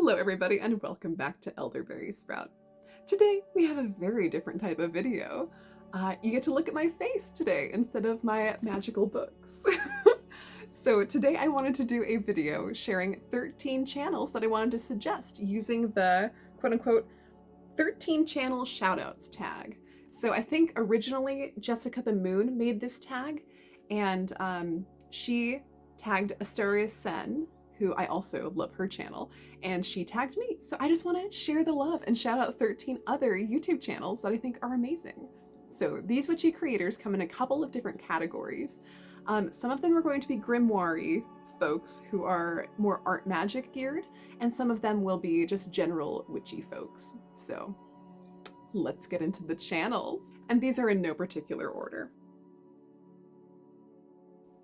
Hello everybody and welcome back to Elderberry Sprout. Today we have a very different type of video. You get to look at my face today instead of my magical books. So today I wanted to do a video sharing 13 channels that I wanted to suggest using the quote-unquote 13 channel shoutouts tag. So I think originally Jessica the Moon made this tag, and she tagged AstariaSen, who I also love her channel, and she tagged me. So I just want to share the love and shout out 13 other YouTube channels that I think are amazing. So these witchy creators come in a couple of different categories. Some of them are going to be grimoire folks who are more art magic geared, and some of them will be just general witchy folks. So let's get into the channels. And these are in no particular order.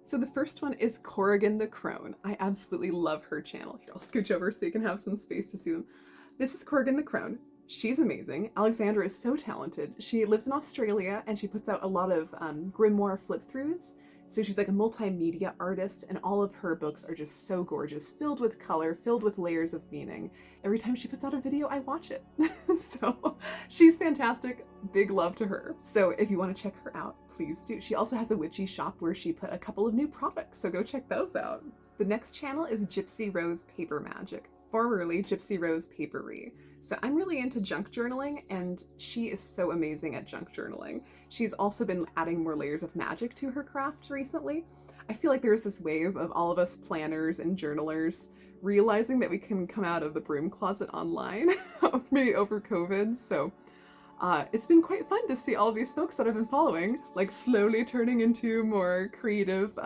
So the first one is Corregan the Crone. I absolutely love her channel. Here, I'll scooch over so you can have some space to see them. This is Corregan the Crone. She's amazing. Alexandra is so talented. She lives in Australia and she puts out a lot of grimoire flip-throughs. So she's like a multimedia artist, and all of her books are just so gorgeous, filled with color, filled with layers of meaning. Every time she puts out a video, I watch it. So she's fantastic. Big love to her. So if you want to check her out, please do. She also has a witchy shop where she put a couple of new products, so go check those out. The next channel is Gipsy Rose Paper Magic, formerly Gypsy Rose Papery. So I'm really into junk journaling, and she is so amazing at junk journaling. She's also been adding more layers of magic to her craft recently. I feel like there's this wave of all of us planners and journalers realizing that we can come out of the broom closet online, maybe over COVID. So it's been quite fun to see all of these folks that I've been following, like slowly turning into more creative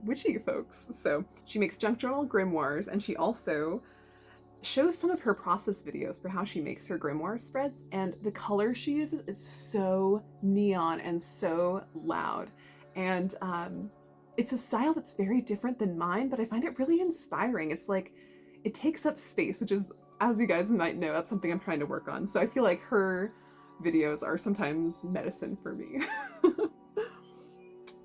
witchy folks. So she makes junk journal grimoires, and she also shows some of her process videos for how she makes her grimoire spreads, and the color she uses is so neon and so loud, and it's a style that's very different than mine, but I find it really inspiring. It's like it takes up space, which is, as you guys might know, that's something I'm trying to work on. So I feel like her videos are sometimes medicine for me.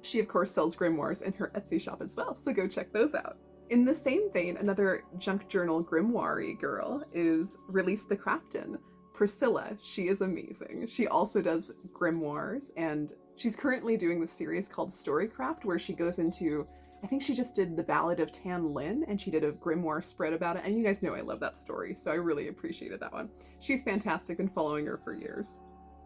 She of course sells grimoires in her Etsy shop as well, so go check those out. In the same vein, another junk journal grimoire girl is releasethecraftin. Priscilla, she is amazing. She also does grimoires, and she's currently doing this series called Storycraft, where she goes into, I think she just did the Ballad of Tan Lin, and she did a grimoire spread about it, and you guys know I love that story, so I really appreciated that one. She's fantastic, been following her for years.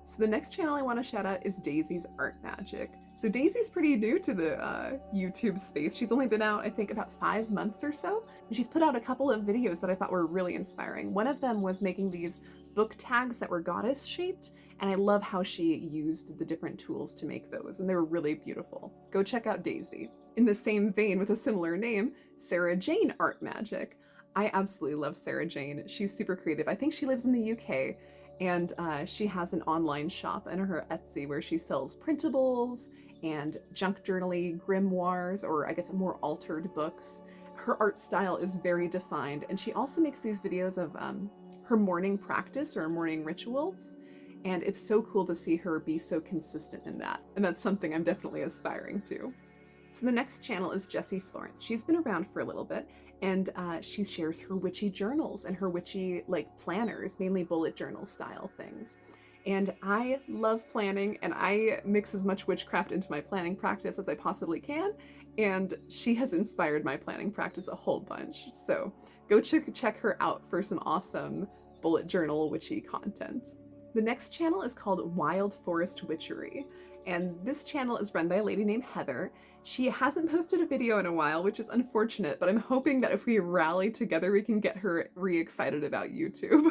So the next channel I want to shout out is Daisy's Art Magic. So Daisy's pretty new to the YouTube space. She's only been out, I think, about 5 months or so, and she's put out a couple of videos that I thought were really inspiring. One of them was making these book tags that were goddess shaped, and I love how she used the different tools to make those, and they were really beautiful. Go check out Daisy. In the same vein, with a similar name, Sarah Jane Art Magic. I absolutely love Sarah Jane. She's super creative. I think she lives in the UK, and she has an online shop in her Etsy where she sells printables and junk journaly grimoires, or I guess more altered books. Her art style is very defined, and she also makes these videos of her morning practice or morning rituals, and it's so cool to see her be so consistent in that, and that's something I'm definitely aspiring to. So the next channel is Jessie Florence. She's been around for a little bit, and she shares her witchy journals and her witchy planners, mainly bullet journal style things. And I love planning, and I mix as much witchcraft into my planning practice as I possibly can, and she has inspired my planning practice a whole bunch. So go check her out for some awesome bullet journal witchy content. The next channel is called Wild Forest Witchery, and this channel is run by a lady named Heather. She hasn't posted a video in a while, which is unfortunate, but I'm hoping that if we rally together, we can get her re-excited about YouTube.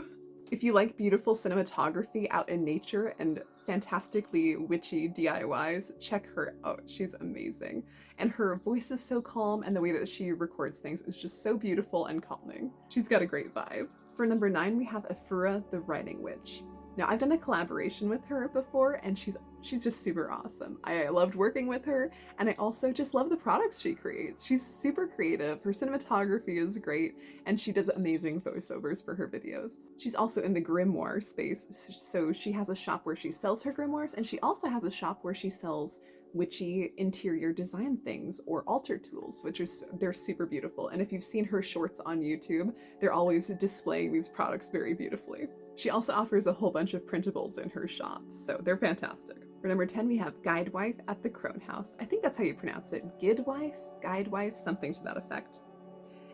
If you like beautiful cinematography out in nature and fantastically witchy DIYs, check her out. She's amazing. And her voice is so calm, and the way that she records things is just so beautiful and calming. She's got a great vibe. For number 9, we have Afura the Writing Witch. Now, I've done a collaboration with her before, and she's just super awesome. I loved working with her, and I also just love the products she creates. She's super creative, her cinematography is great, and she does amazing voiceovers for her videos. She's also in the grimoire space, so she has a shop where she sells her grimoires, and she also has a shop where she sells witchy interior design things or altar tools, which is, they're super beautiful. And if you've seen her shorts on YouTube, they're always displaying these products very beautifully. She also offers a whole bunch of printables in her shop, so they're fantastic. For number 10, we have Guidwife at the Crone House. I think that's how you pronounce it. Guidwife, something to that effect.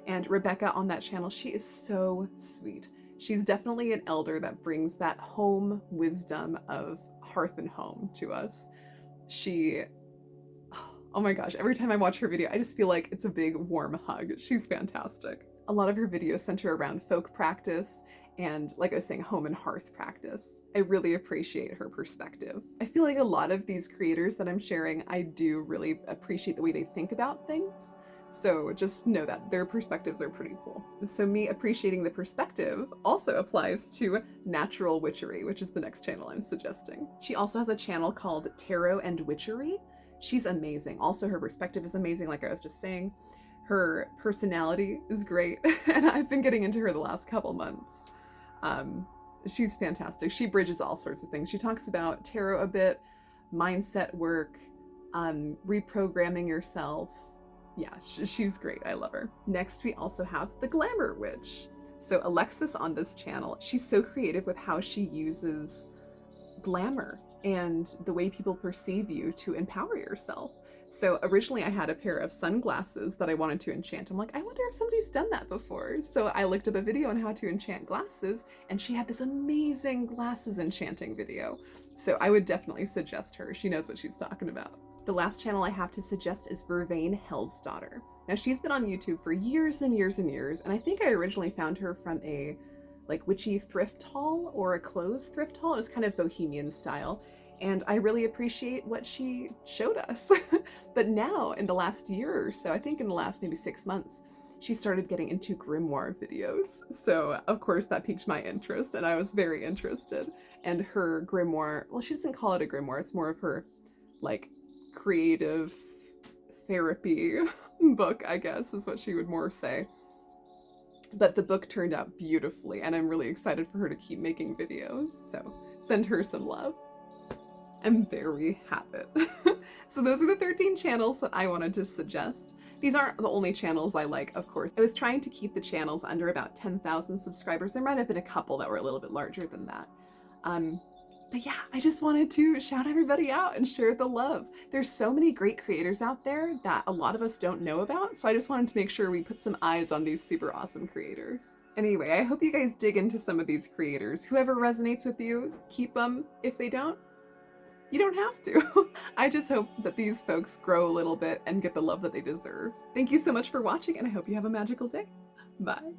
And Rebecca on that channel, she is so sweet. She's definitely an elder that brings that home wisdom of hearth and home to us. She, oh my gosh, every time I watch her video, I just feel like it's a big warm hug. She's fantastic. A lot of her videos center around folk practice and, like I was saying, home and hearth practice. I really appreciate her perspective. I feel like a lot of these creators that I'm sharing, I do really appreciate the way they think about things. So just know that their perspectives are pretty cool. So me appreciating the perspective also applies to Natural Witchery, which is the next channel I'm suggesting. She also has a channel called Tarot and Witchery. She's amazing. Also, her perspective is amazing, like I was just saying. Her personality is great, and I've been getting into her the last couple months. She's fantastic. She bridges all sorts of things. She talks about tarot a bit, mindset work, reprogramming yourself. Yeah, she's great. I love her. Next, we also have the Glamour Witch. So Alexis on this channel, she's so creative with how she uses glamour and the way people perceive you to empower yourself. So originally I had a pair of sunglasses that I wanted to enchant. I'm like, I wonder if somebody's done that before. So I looked up a video on how to enchant glasses, and she had this amazing glasses enchanting video. So I would definitely suggest her. She knows what she's talking about. The last channel I have to suggest is Vervain Helsdottir. Now she's been on YouTube for years and years and years, and I think I originally found her from a witchy thrift haul or a clothes thrift haul. It was kind of bohemian style, and I really appreciate what she showed us. But now in the last year or so, I think in the last maybe 6 months, she started getting into grimoire videos. So of course that piqued my interest, and I was very interested. And her grimoire, well, she doesn't call it a grimoire, it's more of her creative therapy book, I guess, is what she would more say. But the book turned out beautifully, and I'm really excited for her to keep making videos, so send her some love. And there we have it. So those are the 13 channels that I wanted to suggest. These aren't the only channels I like, of course. I was trying to keep the channels under about 10,000 subscribers. There might have been a couple that were a little bit larger than that. But yeah, I just wanted to shout everybody out and share the love. There's so many great creators out there that a lot of us don't know about, so I just wanted to make sure we put some eyes on these super awesome creators. Anyway, I hope you guys dig into some of these creators. Whoever resonates with you, keep them. If they don't, you don't have to. I just hope that these folks grow a little bit and get the love that they deserve. Thank you so much for watching, and I hope you have a magical day. Bye.